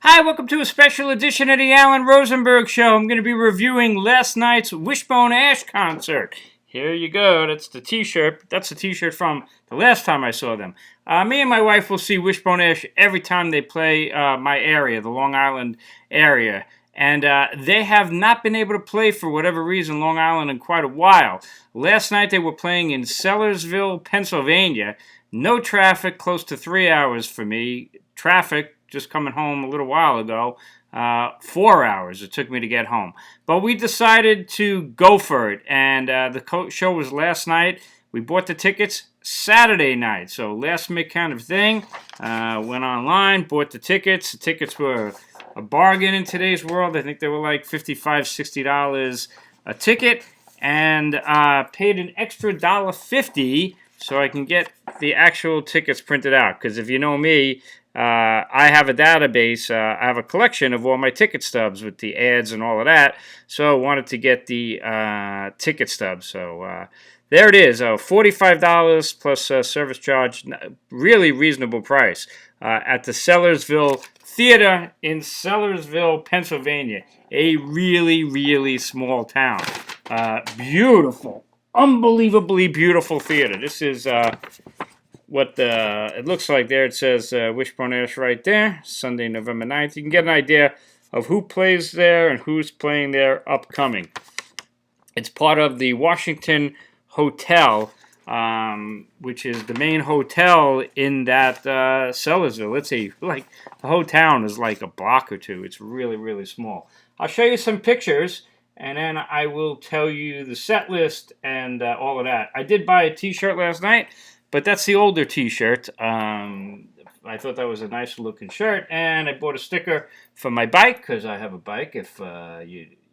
Hi, welcome to a special edition of the Alan Rosenberg Show. I'm going to be reviewing last night's Wishbone Ash concert. Here you go. That's the t-shirt. That's the t-shirt from the last time I saw them. Me and my wife will see Wishbone Ash every time they play my area, the Long Island area. And they have not been able to play, for whatever reason, Long Island in quite a while. Last night they were playing in Sellersville, Pennsylvania. No traffic, close to 3 hours for me. Traffic, just coming home a little while ago, 4 hours it took me to get home. But we decided to go for it, and the show was last night. We bought the tickets Saturday night, so last minute kind of thing. Went online, bought the tickets. The tickets were a bargain in today's world. I think they were like $55, $60 a ticket, and paid an extra $1.50 so I can get the actual tickets printed out. Because if you know me, I have a database. I have a collection of all my ticket stubs with the ads and all of that. So I wanted to get the ticket stubs. So there it is, $45 plus service charge. Really reasonable price at the Sellersville Theater in Sellersville, Pennsylvania. A really, really small town. Beautiful. Unbelievably beautiful theater. This is what it looks like there. It says Wishbone Ash right there, Sunday, November 9th. You can get an idea of who plays there and who's playing there upcoming. It's part of the Washington Hotel, which is the main hotel in that Sellersville. Let's see, like the whole town is like a block or two. It's really, really small. I'll show you some pictures, and then I will tell you the set list and all of that. I did buy a t-shirt last night, but that's the older t-shirt. I thought that was a nice looking shirt, and I bought a sticker for my bike, because I have a bike, if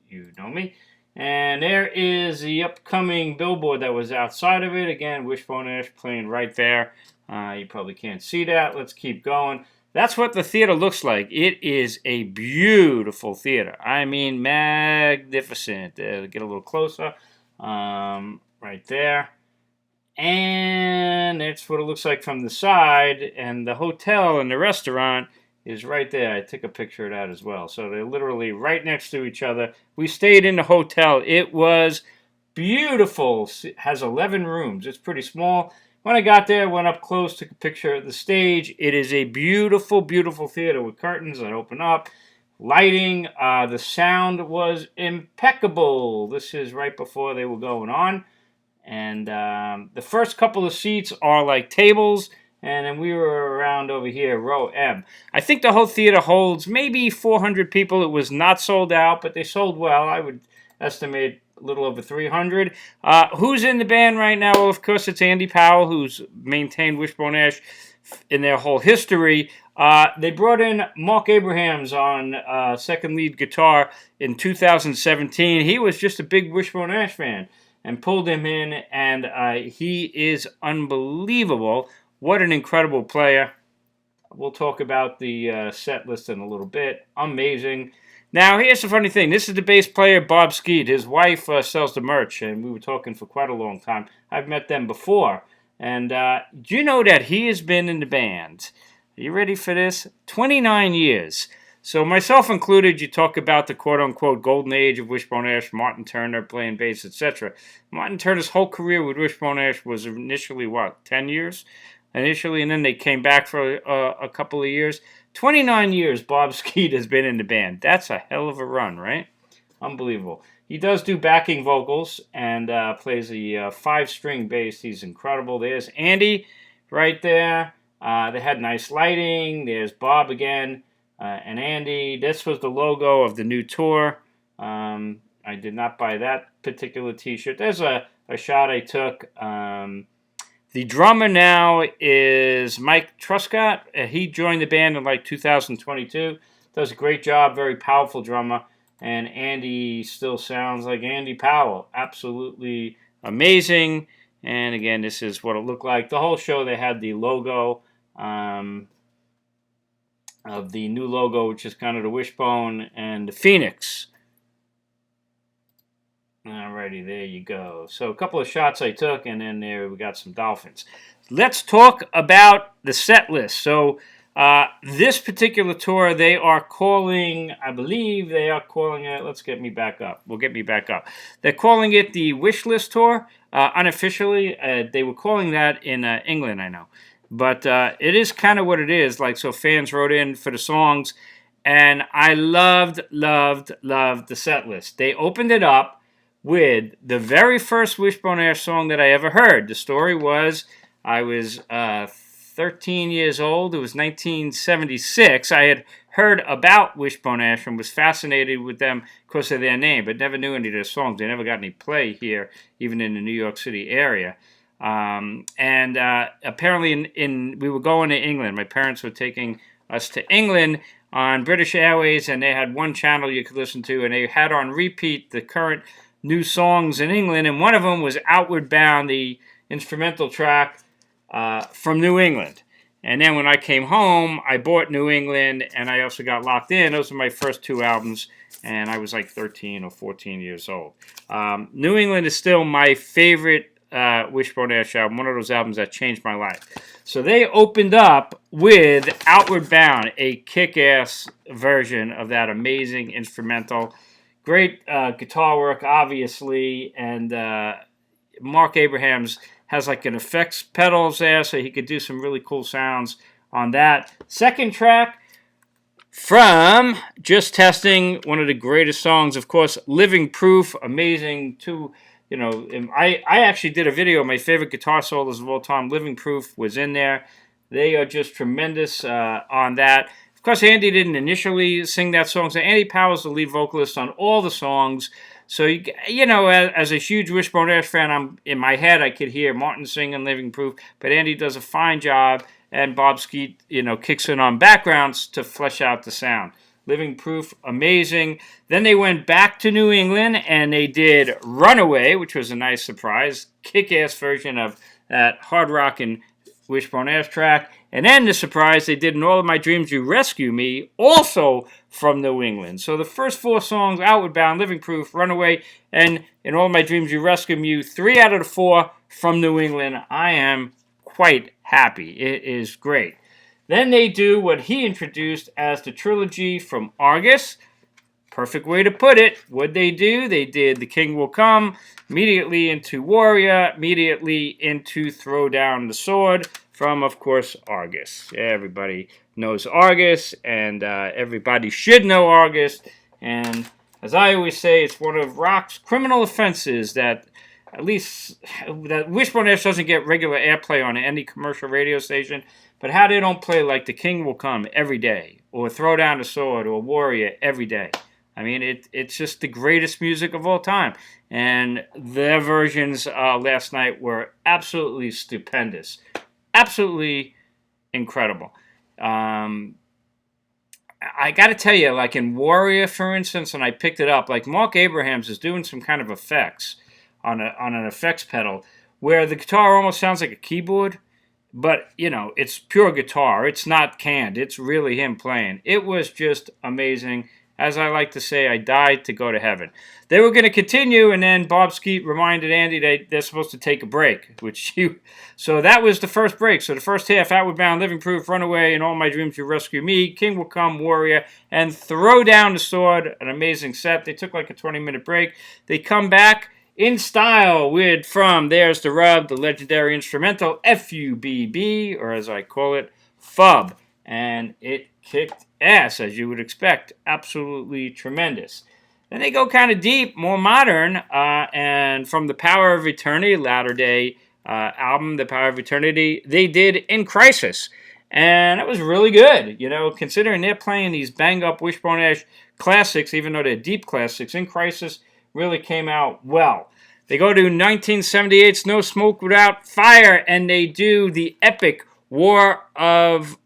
you know me. And there is the upcoming billboard that was outside of it. Again, Wishbone Ash playing right there. You probably can't see that. Let's keep going. That's what the theater looks like. It is a beautiful theater. I mean, magnificent. Get a little closer. Right there. And that's what it looks like from the side. And the hotel and the restaurant is right there. I took a picture of that as well. So they're literally right next to each other. We stayed in the hotel. It was beautiful. It has 11 rooms. It's pretty small. When I got there, went up close, took a picture of the stage. It is a beautiful, beautiful theater with curtains that open up. Lighting. The sound was impeccable. This is right before they were going on. And the first couple of seats are like tables. And then we were around over here, row M. I think the whole theater holds maybe 400 people. It was not sold out, but they sold well. I would estimate a little over 300. Who's in the band right now? Well, of course, it's Andy Powell, who's maintained Wishbone Ash in their whole history. They brought in Mark Abrahams on second lead guitar in 2017. He was just a big Wishbone Ash fan and pulled him in, and he is unbelievable. What an incredible player. We'll talk about the set list in a little bit. Amazing. Now, here's the funny thing. This is the bass player, Bob Skeet. His wife sells the merch, and we were talking for quite a long time. I've met them before. And do you know that he has been in the band? Are you ready for this? 29 years. So myself included, you talk about the quote-unquote golden age of Wishbone Ash, Martin Turner playing bass, etc. Martin Turner's whole career with Wishbone Ash was initially, 10 years? Initially, and then they came back for a couple of years. 29 years Bob Skeet has been in the band. That's a hell of a run, right? Unbelievable. He does do backing vocals and plays a 5-string bass. He's incredible. There's Andy right there. They had nice lighting. There's Bob again and Andy. This was the logo of the new tour. I did not buy that particular t-shirt. There's a shot I took. The drummer now is Mike Truscott. He joined the band in like 2022. Does a great job, very powerful drummer. And Andy still sounds like Andy Powell. Absolutely amazing. And again, this is what it looked like. The whole show, they had the logo of the new logo, which is kind of the wishbone and the phoenix. Alrighty, there you go. So a couple of shots I took, and then there we got some dolphins. Let's talk about the set list. So This particular tour, they are calling, I believe they are calling it, let's get me back up. We'll get me back up. They're calling it the Wish List Tour. Unofficially, they were calling that in England, I know. But it is kind of what it is. Like, so fans wrote in for the songs, and I loved the set list. They opened it up with the very first Wishbone Ash song that I ever heard. The story was I was 13 years old. It was 1976. I had heard about Wishbone Ash and was fascinated with them because of their name, but never knew any of their songs. They never got any play here, even in the New York City area. Apparently, we were going to England. My parents were taking us to England on British Airways, and they had one channel you could listen to, and they had on repeat the current new songs in England, and one of them was Outward Bound, the instrumental track from New England. And then when I came home, I bought New England, and I also got Locked In. Those were my first two albums, and I was like 13 or 14 years old. New England is still my favorite Wishbone Ash album, one of those albums that changed my life. So they opened up with Outward Bound, a kick-ass version of that amazing instrumental. Great guitar work, obviously, and Mark Abrahams has like an effects pedals there, so he could do some really cool sounds on that. Second track from Just Testing, one of the greatest songs, of course, Living Proof, amazing too. You know, I actually did a video of my favorite guitar solos of all time. Living Proof was in there. They are just tremendous on that. Of course, Andy didn't initially sing that song, so Andy Powell's the lead vocalist on all the songs. So, you know, as a huge Wishbone Ash fan, in my head, I could hear Martin singing Living Proof, but Andy does a fine job, and Bob Skeet, you know, kicks in on backgrounds to flesh out the sound. Living Proof, amazing. Then they went back to New England, and they did Runaway, which was a nice surprise. Kick-ass version of that hard rockin' Wishbone Ash track. And then the surprise, they did In All of My Dreams You Rescue Me, also from New England. So the first four songs, Outward Bound, Living Proof, Runaway, and In All of My Dreams You Rescue Me, 3 out of the 4 from New England. I am quite happy. It is great. Then they do what he introduced as the trilogy from Argus. Perfect way to put it. What'd they do? They did The King Will Come, immediately into Warrior, immediately into Throw Down the Sword from, of course, Argus. Everybody knows Argus, and everybody should know Argus. And as I always say, it's one of rock's criminal offenses that at least that Wishbone Ash doesn't get regular airplay on any commercial radio station. But how they don't play like The King Will Come every day, or Throw Down the Sword, or Warrior every day. I mean, it's just the greatest music of all time. And their versions last night were absolutely stupendous. Absolutely incredible. I got to tell you, like in Warrior, for instance, and I picked it up, like Mark Abrahams is doing some kind of effects on an effects pedal where the guitar almost sounds like a keyboard. But, you know, it's pure guitar. It's not canned. It's really him playing. It was just amazing. As I like to say, I died to go to heaven. They were going to continue, and then Bob Skeet reminded Andy that they're supposed to take a break. So that was the first break. So the first half, Outward Bound, Living Proof, Runaway, In All My Dreams You Rescue Me, King Will Come, Warrior, and Throw Down the Sword. An amazing set. They took like a 20-minute break. They come back in style with, from There's the Rub, the legendary instrumental F-U-B-B, or as I call it, Fub. And it kicked ass, as you would expect. Absolutely tremendous. Then they go kind of deep, more modern, and from the Power of Eternity, latter-day album, The Power of Eternity, they did In Crisis. And that was really good, you know, considering they're playing these bang-up Wishbone Ash classics, even though they're deep classics. In Crisis really came out well. They go to 1978's No Smoke Without Fire, and they do the epic War of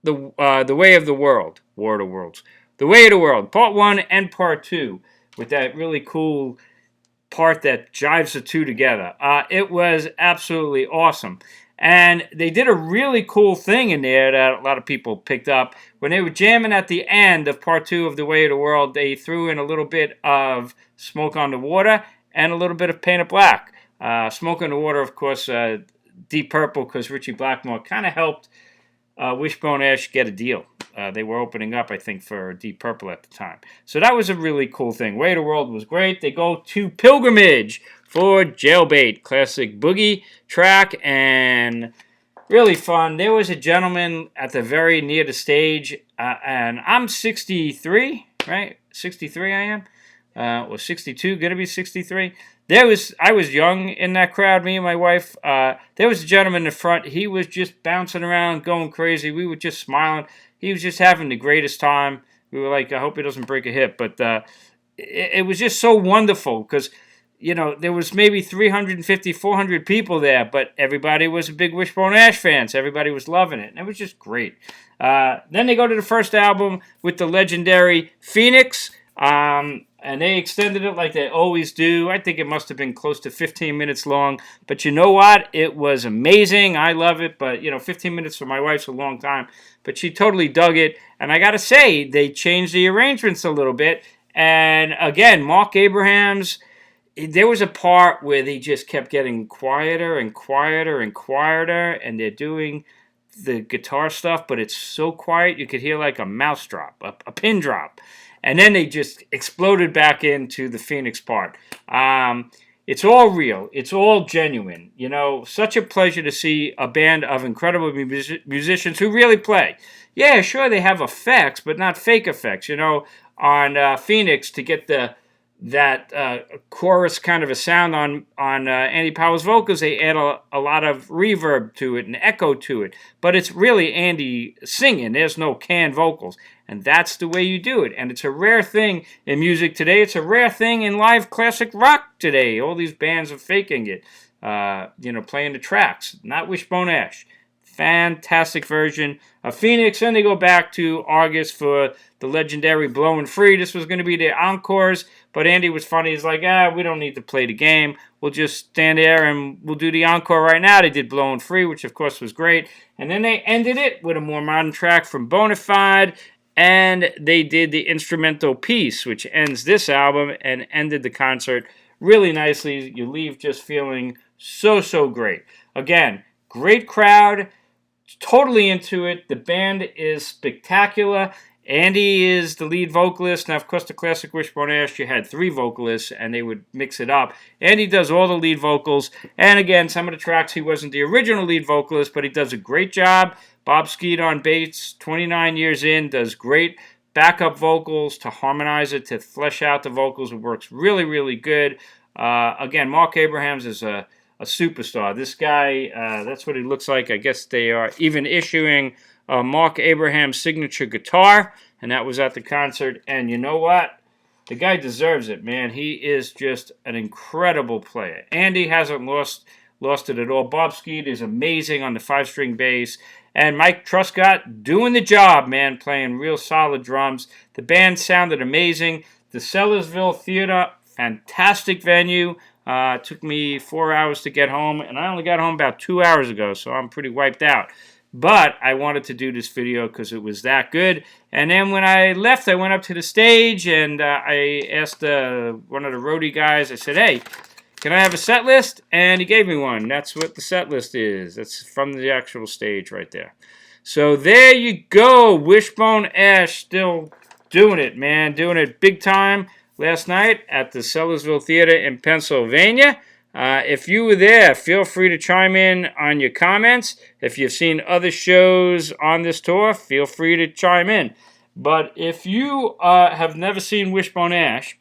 the Way of the World. War of the Worlds. The Way of the World, Part 1 and Part 2, with that really cool part that jives the two together. It was absolutely awesome. And they did a really cool thing in there that a lot of people picked up. When they were jamming at the end of Part 2 of The Way of the World, they threw in a little bit of Smoke on the Water and a little bit of Paint It Black. Smoke on the Water, of course, Deep Purple, because Ritchie Blackmore kind of helped Wishbone Ash get a deal. They were opening up, I think, for Deep Purple at the time. So that was a really cool thing. Way of the World was great. They go to Pilgrimage for Jailbait, classic boogie track, and really fun. There was a gentleman at the very near the stage, and I'm 63, right? 63 I am. Or 62, gonna be 63. I was young in that crowd, me and my wife. There was a gentleman in the front. He was just bouncing around, going crazy. We were just smiling. He was just having the greatest time. We were like, I hope he doesn't break a hip. But it was just so wonderful because, there was maybe 350, 400 people there, but everybody was a big Wishbone Ash fan. So everybody was loving it. And it was just great. Then they go to the first album with the legendary Phoenix. And they extended it like they always do. I think it must have been close to 15 minutes long. But you know what? It was amazing. I love it. But, 15 minutes for my wife's a long time. But she totally dug it. And I got to say, they changed the arrangements a little bit. And again, Mark Abrahams, there was a part where they just kept getting quieter and quieter and quieter. And they're doing the guitar stuff, but it's so quiet you could hear like a mouse drop, a pin drop. And then they just exploded back into the Phoenix part. It's all real. It's all genuine. Such a pleasure to see a band of incredible musicians who really play. Yeah, sure, they have effects, but not fake effects. On Phoenix, to get that chorus kind of a sound on Andy Powell's vocals, they add a lot of reverb to it and echo to it. But it's really Andy singing. There's no canned vocals. And that's the way you do it. And it's a rare thing in music today. It's a rare thing in live classic rock today. All these bands are faking it, playing the tracks. Not Wishbone Ash. Fantastic version of Phoenix. And they go back to August for the legendary Blowin' Free. This was going to be their encores. But Andy was funny. He's like, we don't need to play the game. We'll just stand there and we'll do the encore right now. They did Blowin' Free, which of course was great. And then they ended it with a more modern track from Bonafide. And they did the instrumental piece, which ends this album and ended the concert really nicely. You leave just feeling so, so great. Again, great crowd, totally into it. The band is spectacular. Andy is the lead vocalist. Now, of course, the classic Wishbone Ash, you had 3 vocalists, and they would mix it up. Andy does all the lead vocals. And again, some of the tracks, he wasn't the original lead vocalist, but he does a great job. Bob Skeet on bass, 29 years in, does great backup vocals to harmonize it, to flesh out the vocals. It works really, really good. Again, Mark Abrahams is a superstar. This guy, that's what he looks like. I guess they are even issuing a Mark Abrahams signature guitar, and that was at the concert. And you know what? The guy deserves it, man. He is just an incredible player. Andy hasn't lost it at all. Bob Skeet is amazing on the 5-string bass. And Mike Truscott doing the job, man, playing real solid drums. The band sounded amazing. The Sellersville Theater, fantastic venue. Took me 4 hours to get home, and I only got home about 2 hours ago, so I'm pretty wiped out. But I wanted to do this video because it was that good. And then when I left, I went up to the stage, and I asked one of the roadie guys, I said, hey, can I have a set list? And he gave me one. That's what the set list is. That's from the actual stage right there. So there you go. Wishbone Ash still doing it, man. Doing it big time last night at the Sellersville Theater in Pennsylvania. If you were there, feel free to chime in on your comments. If you've seen other shows on this tour, feel free to chime in. But if you have never seen Wishbone Ash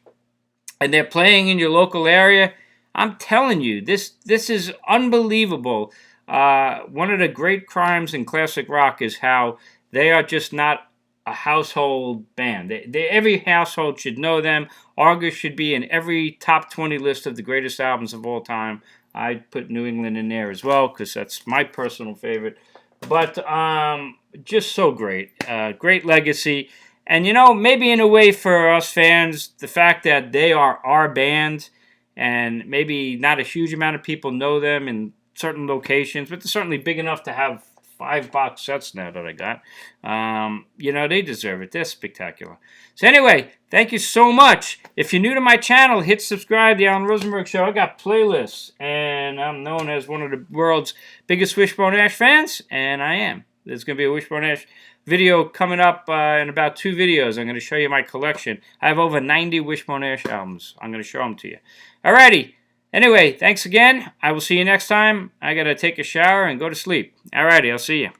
and they're playing in your local area, I'm telling you, this is unbelievable. One of the great crimes in classic rock is how they are just not a household band. Every household should know them. Argus should be in every top 20 list of the greatest albums of all time. I'd put New England in there as well because that's my personal favorite. But just so great. Great legacy. And, maybe in a way for us fans, the fact that they are our band, and maybe not a huge amount of people know them in certain locations, but they're certainly big enough to have 5 box sets now that I got. They deserve it. They're spectacular. So anyway, thank you so much. If you're new to my channel, hit subscribe, The Alan Rosenberg Show. I got playlists, and I'm known as one of the world's biggest Wishbone Ash fans, and I am. There's going to be a Wishbone Ash video coming up in about 2 videos. I'm going to show you my collection. I have over 90 Wishbone Ash albums. I'm going to show them to you. Alrighty. Anyway, thanks again. I will see you next time. I got to take a shower and go to sleep. Alrighty, I'll see you.